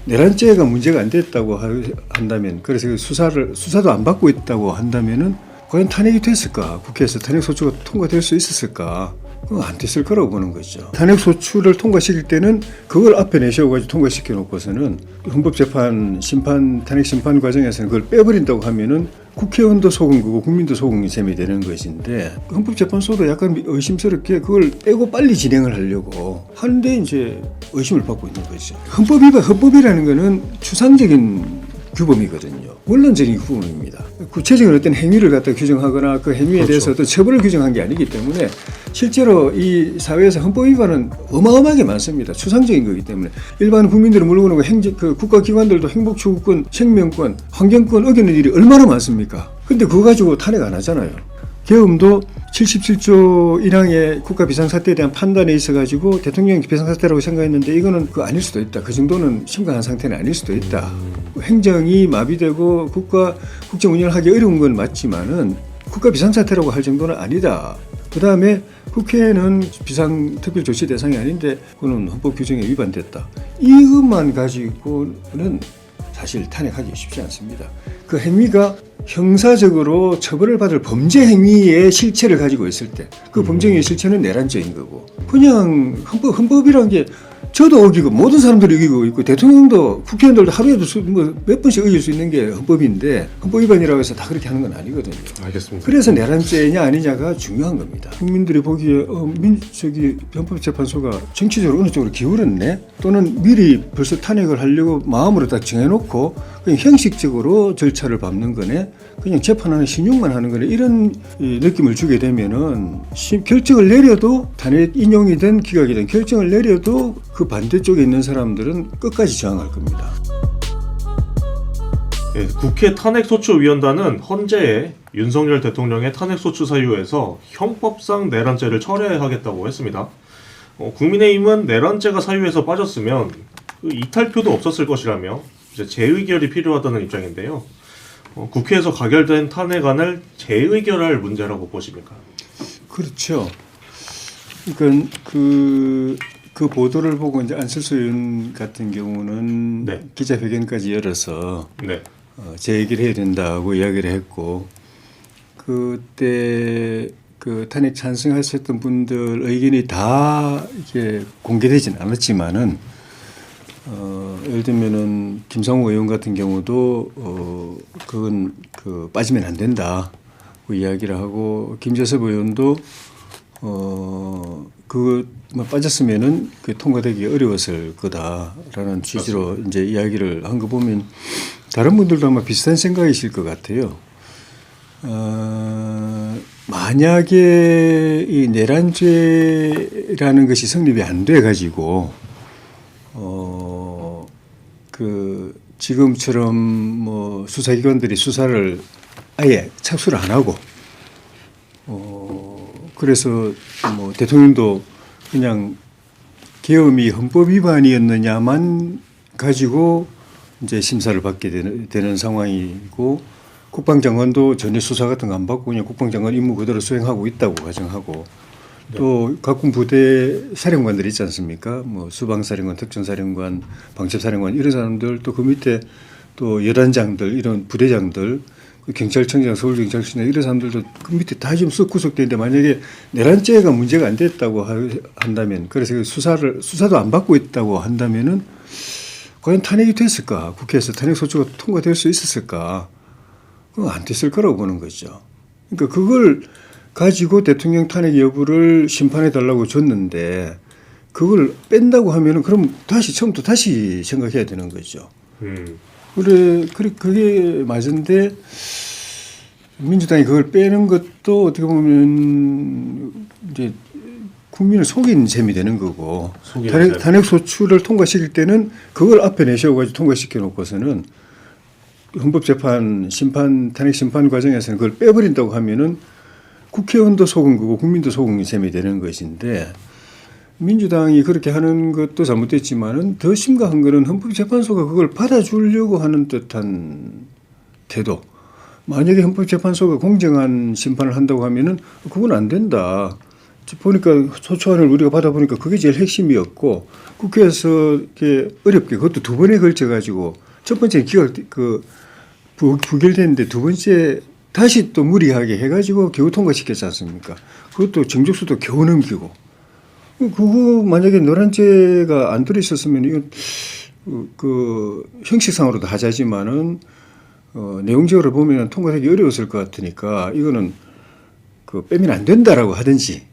내란죄가 문제가 안 됐다고 한다면, 그래서 수사도 안 받고 있다고 한다면은 과연 탄핵이 됐을까? 국회에서 탄핵소추가 통과될 수 있었을까? 그건 안 됐을 거라고 보는 거죠. 탄핵소추를 통과시킬 때는 그걸 앞에 내세워가지고 통과시켜 놓고서는 헌법재판 탄핵심판 과정에서는 그걸 빼버린다고 하면은 국회의원도 속은 거고 국민도 속은 셈이 되는 것인데, 헌법재판소도 약간 의심스럽게 그걸 빼고 빨리 진행을 하려고 하는데 이제 의심을 받고 있는 거죠. 헌법이라는 거는 추상적인 규범이거든요. 원론적인 규범입니다. 구체적인 어떤 행위를 갖다 규정하거나 그 행위에 대해서 어떤 처벌을 규정한 게 아니기 때문에 실제로 이 사회에서 헌법 위반은 어마어마하게 많습니다. 추상적인 거기 때문에 일반 국민들을 물고 그 국가기관들도 행복추구권, 생명권, 환경권 어기는 일이 얼마나 많습니까? 근데 그거 가지고 탄핵 안 하잖아요. 계엄도 77조 1항의 국가 비상사태에 대한 판단에 있어가지고 대통령이 비상사태라고 생각했는데 이거는 그거 아닐 수도 있다. 그 정도는 심각한 상태는 아닐 수도 있다. 행정이 마비되고 국정 운영을 하기 어려운 건 맞지만은 국가 비상사태라고 할 정도는 아니다. 그 다음에 국회는 비상특별조치 대상이 아닌데 그거는 헌법 규정에 위반됐다. 이것만 가지고는 사실 탄핵하기 쉽지 않습니다. 그 행위가 형사적으로 처벌을 받을 범죄 행위의 실체를 가지고 있을 때 그 범죄 행위의 실체는 내란죄인 거고, 그냥 헌법이라는 게 저도 어기고 모든 사람들이 어기고 있고 대통령도 국회의원들도 하루에도 몇 번씩 어길 수 있는 게 헌법인데 헌법 위반이라고 해서 다 그렇게 하는 건 아니거든요. 알겠습니다. 그래서 내란죄냐 아니냐가 중요한 겁니다. 국민들이 보기에 헌법재판소가 정치적으로 어느 쪽으로 기울었네, 또는 미리 벌써 탄핵을 하려고 마음으로 딱 정해놓고 그냥 형식적으로 절차를 밟는 거네, 그냥 재판하는 신용만 하는 거네, 이런 느낌을 주게 되면은 결정을 내려도 탄핵 인용이 된 기각이 된 결정을 내려도 그 반대쪽에 있는 사람들은 끝까지 저항할 겁니다. 네, 국회 탄핵소추위원단은 헌재에 윤석열 대통령의 탄핵소추 사유에서 형법상 내란죄를 철회하겠다고 했습니다. 국민의힘은 내란죄가 사유에서 빠졌으면 그 이탈표도 없었을 것이라며 이제 재의결이 필요하다는 입장인데요. 국회에서 가결된 탄핵안을 재의결할 문제라고 보십니까? 그렇죠. 그러니까 그 보도를 보고 이제 안철수 의원 같은 경우는 네. 기자회견까지 열어서 네. 재얘기를 해야 된다고 이야기를 했고, 그때 그 탄핵 찬성하셨던 분들 의견이 다 이게 공개되진 않았지만은 예를 들면은 김상우 의원 같은 경우도 그건 빠지면 안 된다고 이야기를 하고, 김재섭 의원도 그것만 빠졌으면은 그 통과되기 어려웠을 거다라는 취지로 맞습니다. 이제 이야기를 한 거 보면 다른 분들도 아마 비슷한 생각이실 것 같아요. 만약에 이 내란죄라는 것이 성립이 안 돼 가지고 지금처럼 뭐 수사기관들이 수사를 아예 착수를 안 하고 그래서 뭐 대통령도 그냥 계엄이 헌법 위반이었느냐만 가지고 이제 심사를 받게 되는 상황이고, 국방장관도 전혀 수사 같은 거 안 받고 그냥 국방장관 임무 그대로 수행하고 있다고 가정하고, 또 각군 부대 사령관들 있지 않습니까? 뭐 수방사령관, 특전사령관, 방첩사령관 이런 사람들, 또 그 밑에 또 여단장들, 이런 부대장들, 경찰청장, 서울경찰청장 이런 사람들도 그 밑에 다 지금 썩 구속되는데, 만약에 내란죄가 문제가 안 됐다고 한다면, 그래서 수사도 안 받고 있다고 한다면은 과연 탄핵이 됐을까? 국회에서 탄핵소추가 통과될 수 있었을까? 그건 안 됐을 거라고 보는 거죠. 그러니까 그걸 가지고 대통령 탄핵 여부를 심판해 달라고 줬는데 그걸 뺀다고 하면은 그럼 처음부터 다시 생각해야 되는 거죠. 그게 맞은데 민주당이 그걸 빼는 것도 어떻게 보면 이제 국민을 속인 셈이 되는 거고, 탄핵소추를 통과시킬 때는 그걸 앞에 내세워가지고 통과시켜 놓고서는 헌법재판 탄핵심판 과정에서는 그걸 빼버린다고 하면은 국회의원도 속은 거고 국민도 속은 셈이 되는 것인데, 민주당이 그렇게 하는 것도 잘못됐지만은 더 심각한 거는 헌법재판소가 그걸 받아주려고 하는 듯한 태도. 만약에 헌법재판소가 공정한 심판을 한다고 하면은 그건 안 된다. 보니까 소추안을 우리가 받아보니까 그게 제일 핵심이었고 국회에서 이렇게 어렵게 그것도 두 번에 걸쳐 가지고 첫 번째 부결됐는데 두 번째 다시 또 무리하게 해가지고 겨우 통과시켰지 않습니까? 그것도 정족수도 겨우 넘기고 그거 만약에 노란죄가 안 들어있었으면 이건 형식상으로도 하자지만은 내용적으로 보면 통과하기 어려웠을 것 같으니까 이거는 빼면 안 된다라고 하든지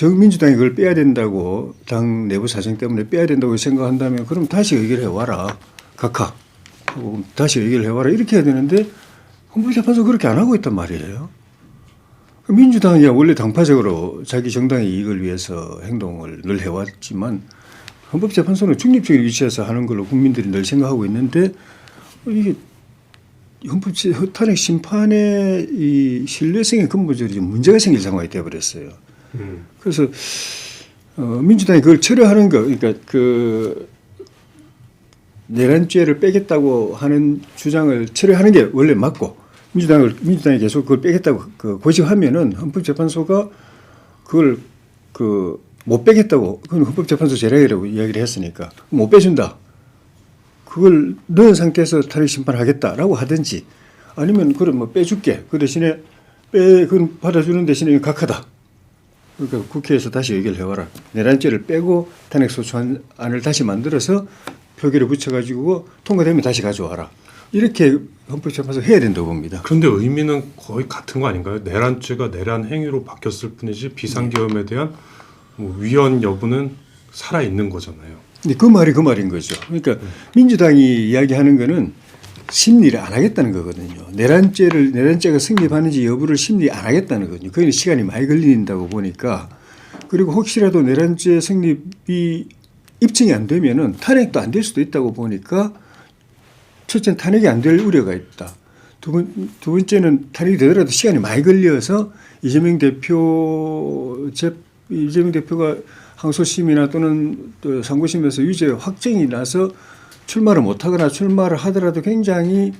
민주당이 그걸 빼야 된다고 당 내부 사정 때문에 빼야 된다고 생각한다면 그럼 다시 의결해 와라 각하 하고 다시 의결해 와라 이렇게 해야 되는데 헌법재판소 그렇게 안 하고 있단 말이에요. 민주당이 원래 당파적으로 자기 정당의 이익을 위해서 행동을 늘 해왔지만 헌법재판소는 중립적인 위치에서 하는 걸로 국민들이 늘 생각하고 있는데 이게 탄핵 심판의 이 신뢰성에 근본적으로 문제가 생길 상황이 되어버렸어요. 그래서 민주당이 그걸 철회하는 거, 그러니까 내란죄를 빼겠다고 하는 주장을 철회하는 게 원래 맞고 민주당이 계속 그걸 빼겠다고 고집하면은 헌법재판소가 그걸 못 빼겠다고 그건 헌법재판소 재량이라고 이야기를 했으니까 못 빼준다. 그걸 넣은 상태에서 탄핵 심판하겠다라고 하든지 아니면 그럼 뭐 빼줄게. 그 대신에 그건 받아주는 대신에 각하다. 그러니까 국회에서 다시 의결해와라. 내란죄를 빼고 탄핵소추안을 다시 만들어서 표결에 붙여가지고 통과되면 다시 가져와라. 이렇게 헌법재판소 해야 된다고 봅니다. 그런데 의미는 거의 같은 거 아닌가요? 내란죄가 내란 행위로 바뀌었을 뿐이지 비상계엄에 대한 뭐 위헌 여부는 살아 있는 거잖아요. 근데 그 말인 거죠. 그러니까 민주당이 이야기하는 거는 심리를 안 하겠다는 거거든요. 내란죄가 성립하는지 여부를 심리 안 하겠다는 거거든요. 거기는 시간이 많이 걸린다고 보니까 그리고 혹시라도 내란죄 성립이 입증이 안 되면은 탄핵도 안 될 수도 있다고 보니까 첫째는 탄핵이 안 될 우려가 있다. 두 번째는 탄핵이 되더라도 시간이 많이 걸려서 이재명 대표가 항소심이나 또는 또 상고심에서 유죄 확정이 나서 출마를 못하거나 출마를 하더라도 굉장히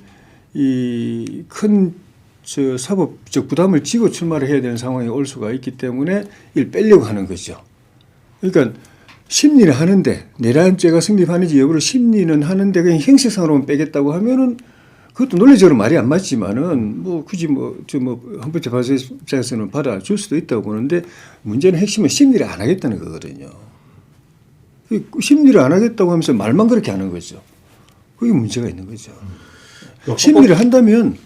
큰 사법적 부담을 지고 출마를 해야 되는 상황이 올 수가 있기 때문에 이를 빼려고 하는 거죠. 그러니까 심리를 하는데 내란죄가 성립하는지 여부를 심리는 하는데 그냥 형식상으로만 빼겠다고 하면은 그것도 논리적으로 말이 안 맞지만은 뭐 굳이 헌법재판소 입장에서는 받아줄 수도 있다고 보는데 문제는 핵심은 심리를 안 하겠다는 거거든요. 심리를 안 하겠다고 하면서 말만 그렇게 하는 거죠. 그게 문제가 있는 거죠. 심리를 한다면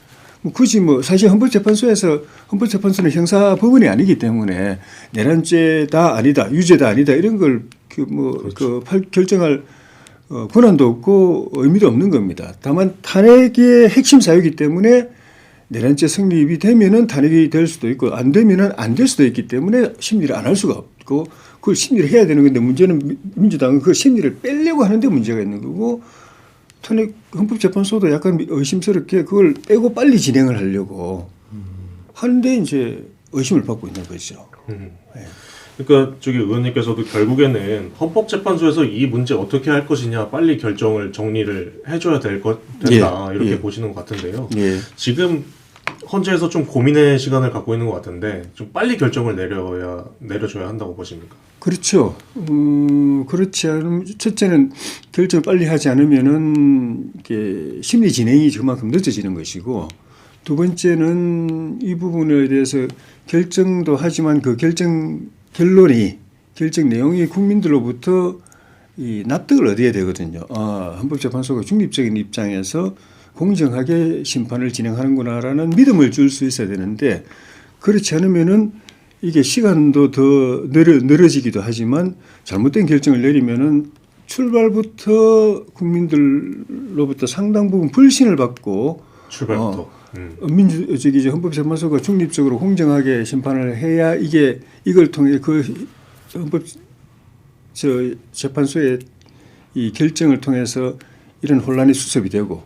굳이 사실 헌법재판소는 형사법원이 아니기 때문에 내란죄다 아니다, 유죄다 아니다 이런 걸 결정할 권한도 없고 의미도 없는 겁니다. 다만 탄핵의 핵심 사유이기 때문에 내란죄 성립이 되면은 탄핵이 될 수도 있고 안 되면은 안 될 수도 있기 때문에 심리를 안 할 수가 없고 그걸 심리를 해야 되는 건데 문제는 민주당은 그 심리를 빼려고 하는데 문제가 있는 거고 탄핵 헌법재판소도 약간 의심스럽게 그걸 빼고 빨리 진행을 하려고 하는데 이제 의심을 받고 있는 거죠. 네. 그러니까 의원님께서도 결국에는 헌법재판소에서 이 문제 어떻게 할 것이냐 빨리 결정을 정리를 해줘야 된다 이렇게 보시는 것 같은데요. 예. 지금 헌재에서 좀 고민의 시간을 갖고 있는 것 같은데 좀 빨리 결정을 내려줘야 한다고 보십니까? 그렇죠. 그렇지 않으면 첫째는 결정을 빨리 하지 않으면은 이게 심리 진행이 그만큼 늦어지는 것이고 두 번째는 이 부분에 대해서 결정도 하지만 그 결정 내용이 국민들로부터 납득을 얻어야 되거든요. 헌법재판소가 중립적인 입장에서 공정하게 심판을 진행하는구나라는 믿음을 줄 수 있어야 되는데 그렇지 않으면은 이게 시간도 더 늘어지기도 하지만 잘못된 결정을 내리면은 출발부터 국민들로부터 상당 부분 불신을 받고 출발부터 헌법재판소가 중립적으로 공정하게 심판을 해야 이걸 통해 재판소의 이 결정을 통해서 이런 혼란이 수습이 되고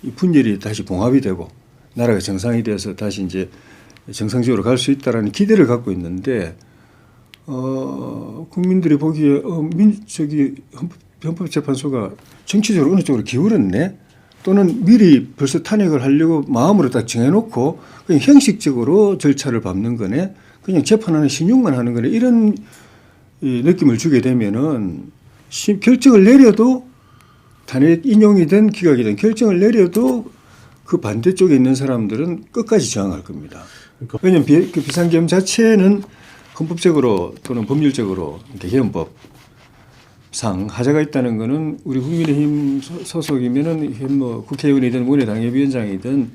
이 분열이 다시 봉합이 되고 나라가 정상이 돼서 다시 이제 정상적으로 갈 수 있다라는 기대를 갖고 있는데 국민들이 보기에 헌법재판소가 정치적으로 어느 쪽으로 기울었네. 또는 미리 벌써 탄핵을 하려고 마음으로 딱 정해놓고 그냥 형식적으로 절차를 밟는 거네. 그냥 재판하는 신용만 하는 거네. 이런 이 느낌을 주게 되면은 결정을 내려도 탄핵 인용이든 기각이든 결정을 내려도 그 반대쪽에 있는 사람들은 끝까지 저항할 겁니다. 그러니까 왜냐하면 그 비상계엄 자체는 헌법적으로 또는 법률적으로 개헌법상 하자가 있다는 거는 우리 국민의힘 소속이면은 뭐 국회의원이든 원내당협위원장이든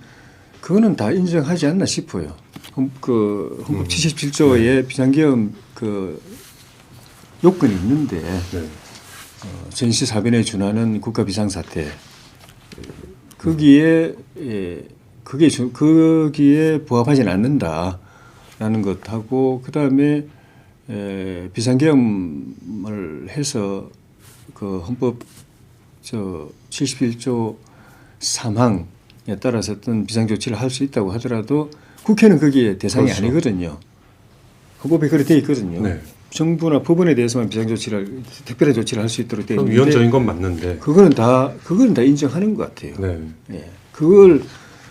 그거는 다 인정하지 않나 싶어요. 헌법 77조의 비상계엄 그 요건이 있는데 네. 전시 사변에 준하는 국가 비상사태 거기에 거기에 부합하지는 않는다라는 것하고 그 다음에 비상계엄을 해서 그 헌법 71조 3항에 따라서 어떤 비상조치를 할 수 있다고 하더라도 국회는 거기에 대상이 그렇죠. 아니거든요. 헌법에 그렇게 되어 있거든요. 네. 정부나 법원에 대해서만 비상조치를 특별한 조치를 할 수 있도록 되어 그럼 있는데 위헌적인 건 맞는데. 그거는 다 인정하는 것 같아요. 네. 예. 그걸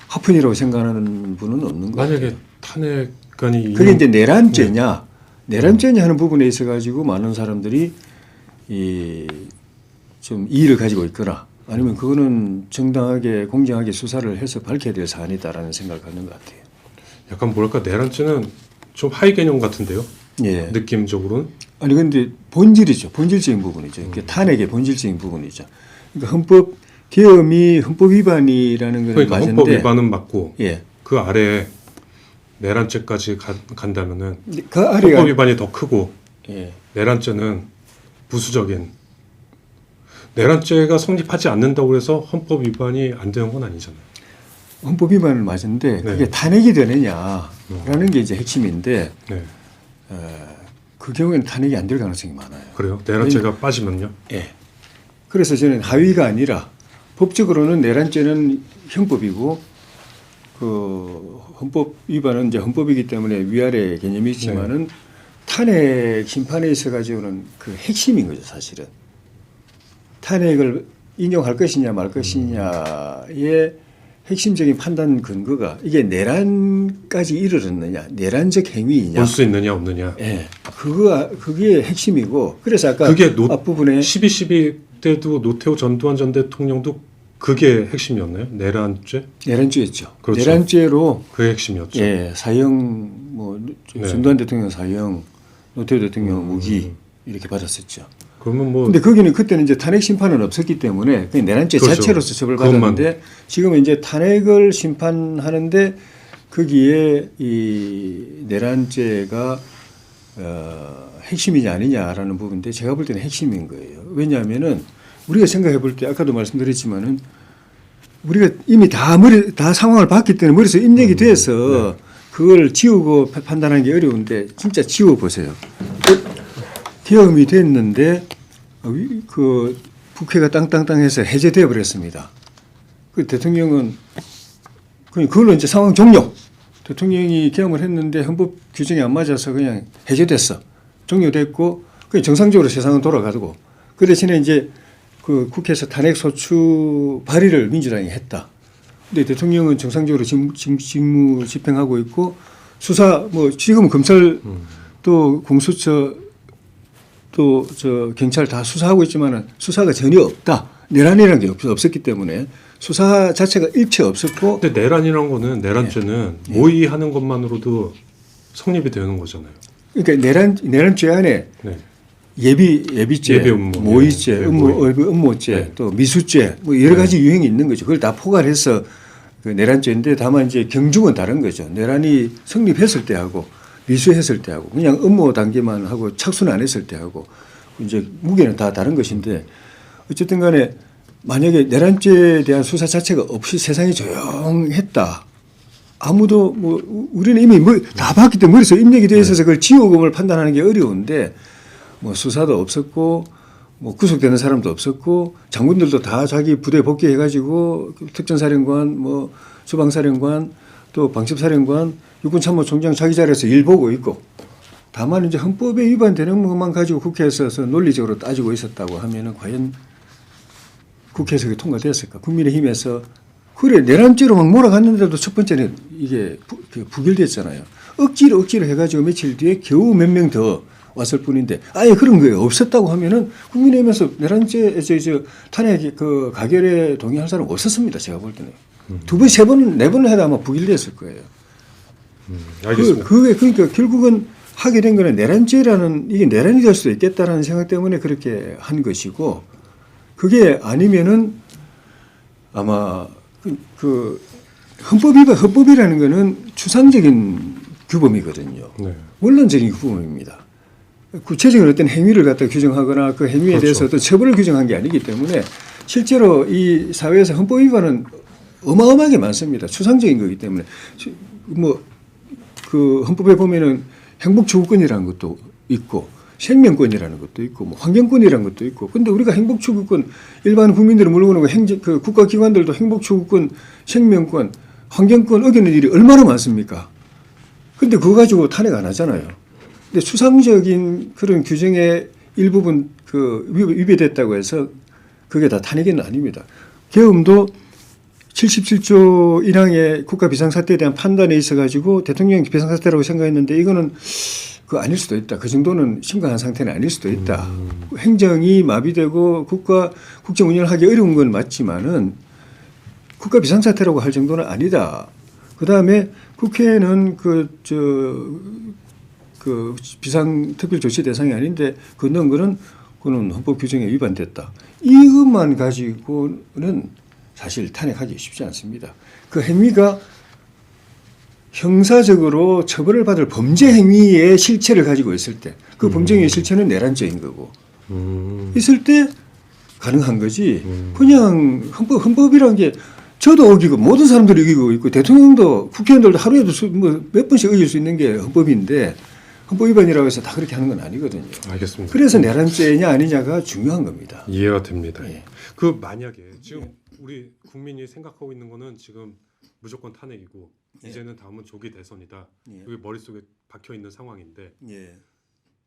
하푼이라고 생각하는 분은 없는 것 같아요. 만약에 탄핵안이 그게 이제 내란죄냐 하는 부분에 있어 가지고 많은 사람들이 좀 이의를 가지고 있거나 아니면 그거는 정당하게 공정하게 수사를 해서 밝혀야 될 사안이다라는 생각을 갖는 것 같아요. 약간 뭐랄까 내란죄는 좀 하위 개념 같은데요. 예. 느낌적으로는. 아니 근데 본질이죠. 본질적인 부분이죠. 그게 탄핵의 본질적인 부분이죠. 그러니까 헌법 계엄이 헌법 위반이라는 건 그러니까 맞는데 헌법 위반은 맞고 예. 그 아래에 내란죄까지 간다면은 그 아래가 헌법 위반이 더 크고 예. 내란죄는 부수적인 내란죄가 성립하지 않는다고 해서 헌법 위반이 안 되는 건 아니잖아요. 헌법 위반은 맞은데 그게 네. 탄핵이 되느냐라는 게 이제 핵심인데 네. 그 경우에는 탄핵이 안 될 가능성이 많아요. 그래요? 내란죄가 빠지면요? 예. 그래서 저는 하위가 아니라 법적으로는 내란죄는 형법이고 그 헌법 위반은 이제 헌법이기 때문에 위아래 개념이 있지만은 탄핵 심판에 있어 가지고는 그 핵심인 거죠, 사실은. 탄핵을 인용할 것이냐 말 것이냐의 핵심적인 판단 근거가 이게 내란까지 이르렀느냐, 내란적 행위이냐. 볼 수 있느냐 없느냐. 예. 그게 핵심이고 그래서 아까 그게 앞부분에 12.12 때도 노태우 전두환 전 대통령도 그게 핵심이었나요? 내란죄? 내란죄였죠. 그렇죠. 내란죄로 그게 핵심이었죠. 예, 사형 뭐 네. 전두환 대통령 사형, 노태우 대통령 무기 이렇게 받았었죠. 그러면 뭐 근데 거기는 그때는 이제 탄핵 심판은 없었기 때문에 그냥 내란죄 그렇죠. 자체로서 처벌받았는데 지금은 이제 탄핵을 심판하는데 거기에 이 내란죄가 핵심이냐 아니냐라는 부분인데 제가 볼 때는 핵심인 거예요. 왜냐하면은 우리가 생각해 볼 때 아까도 말씀드렸지만은 우리가 이미 다 상황을 봤기 때문에 머릿속에 입력이 돼서 그걸 지우고 판단하는 게 어려운데 진짜 지워 보세요. 계엄이 됐는데 그 국회가 땅땅땅해서 해제되어 버렸습니다. 그 대통령은 그걸로 이제 상황 종료. 대통령이 계엄을 했는데 헌법 규정이 안 맞아서 그냥 해제됐어. 종료됐고 그냥 정상적으로 세상은 돌아가고 그 대신에 이제 그 국회에서 탄핵 소추 발의를 민주당이 했다. 근데 대통령은 정상적으로 직무 집행하고 있고 수사 뭐 지금 검찰 또 공수처 또 경찰 다 수사하고 있지만은 수사가 전혀 없다. 내란이라는 게 없었기 때문에 수사 자체가 일체 없었고. 근데 내란이란 거는 내란죄는 모의하는 것만으로도 성립이 되는 거잖아요. 그러니까 내란죄 안에 네. 예비죄, 예비 음모, 모의죄, 네, 음모죄, 네. 또 미수죄 뭐 여러 가지 유형이 있는 거죠. 그걸 다 포괄해서 그 내란죄인데 다만 이제 경중은 다른 거죠. 내란이 성립했을 때하고 미수했을 때하고 그냥 음모 단계만 하고 착수는 안 했을 때하고 이제 무게는 다 다른 것인데 어쨌든 간에 만약에 내란죄에 대한 수사 자체가 없이 세상이 조용했다. 아무도 뭐 우리는 이미 다 봤기 때문에 머릿속에 입력이 되어 있어서 그걸 지우금을 판단하는 게 어려운데 뭐 수사도 없었고 뭐 구속되는 사람도 없었고 장군들도 다 자기 부대 복귀해가지고 특전사령관 뭐 수방사령관 또 방첩사령관 육군참모총장 자기 자리에서 일 보고 있고 다만 이제 헌법에 위반되는 것만 가지고 국회에서 논리적으로 따지고 있었다고 하면은 과연 국회에서 그게 통과됐을까? 국민의힘에서 그래 내란죄로 막 몰아갔는데도 첫 번째는 이게 부결됐잖아요. 억지로 해가지고 며칠 뒤에 겨우 몇 명 더 왔을 뿐인데 아예 그런 거예요. 없었다고 하면은 국민의힘에서 내란죄 탄핵 그 가결에 동의할 사람 없었습니다. 제가 볼 때는 두 번, 세 번, 네 번을 해도 아마 부결됐을 거예요. 알겠습니다. 그러니까 결국은 하게 된 거는 내란죄라는 이게 내란이 될 수도 있겠다라는 생각 때문에 그렇게 한 것이고 그게 아니면은 아마 그 헌법이라는 거는 추상적인 규범이거든요. 네. 원론적인 규범입니다. 구체적인 어떤 행위를 갖다 규정하거나 그 행위에 그렇죠. 대해서 어떤 처벌을 규정한 게 아니기 때문에 실제로 이 사회에서 헌법 위반은 어마어마하게 많습니다. 추상적인 거기 때문에 뭐 그 헌법에 보면은 행복추구권이라는 것도 있고 생명권이라는 것도 있고 뭐 환경권이라는 것도 있고 근데 우리가 행복추구권 일반 국민들을 물어보는 그 국가기관들도 행복추구권, 생명권, 환경권 어기는 일이 얼마나 많습니까? 근데 그거 가지고 탄핵 안 하잖아요. 근데 추상적인 그런 규정의 일부분 그 위배됐다고 해서 그게 다 탄핵은 아닙니다. 계엄도 77조 1항의 국가 비상사태에 대한 판단에 있어가지고 대통령이 비상사태라고 생각했는데 이거는 그 아닐 수도 있다. 그 정도는 심각한 상태는 아닐 수도 있다. 행정이 마비되고 국정 운영을 하기 어려운 건 맞지만은 국가 비상사태라고 할 정도는 아니다. 그 다음에 국회는 그 비상특별조치 대상이 아닌데 그 넣은 거는 그는 헌법 규정에 위반됐다. 이것만 가지고는 사실 탄핵하기 쉽지 않습니다. 그 행위가 형사적으로 처벌을 받을 범죄 행위의 실체를 가지고 있을 때 그 범죄 행위의 실체는 내란죄인 거고 있을 때 가능한 거지. 그냥 헌법이라는 게 저도 어기고 모든 사람들이 어기고 있고 대통령도 국회의원들도 하루에도 몇 번씩 어길 수 있는 게 헌법인데 헌법 위반이라고 해서 다 그렇게 하는 건 아니거든요. 알겠습니다. 그래서 내란죄냐 아니냐가 중요한 겁니다. 이해가 됩니다. 예. 그 만약에 지금 우리 국민이 생각하고 있는 거는 지금 무조건 탄핵이고 예. 이제는 다음은 조기 대선이다. 예. 그게 머릿속에 박혀 있는 상황인데 예.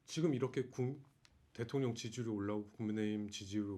지금 이렇게 대통령 지지율이 올라오고 국민의힘 지지율이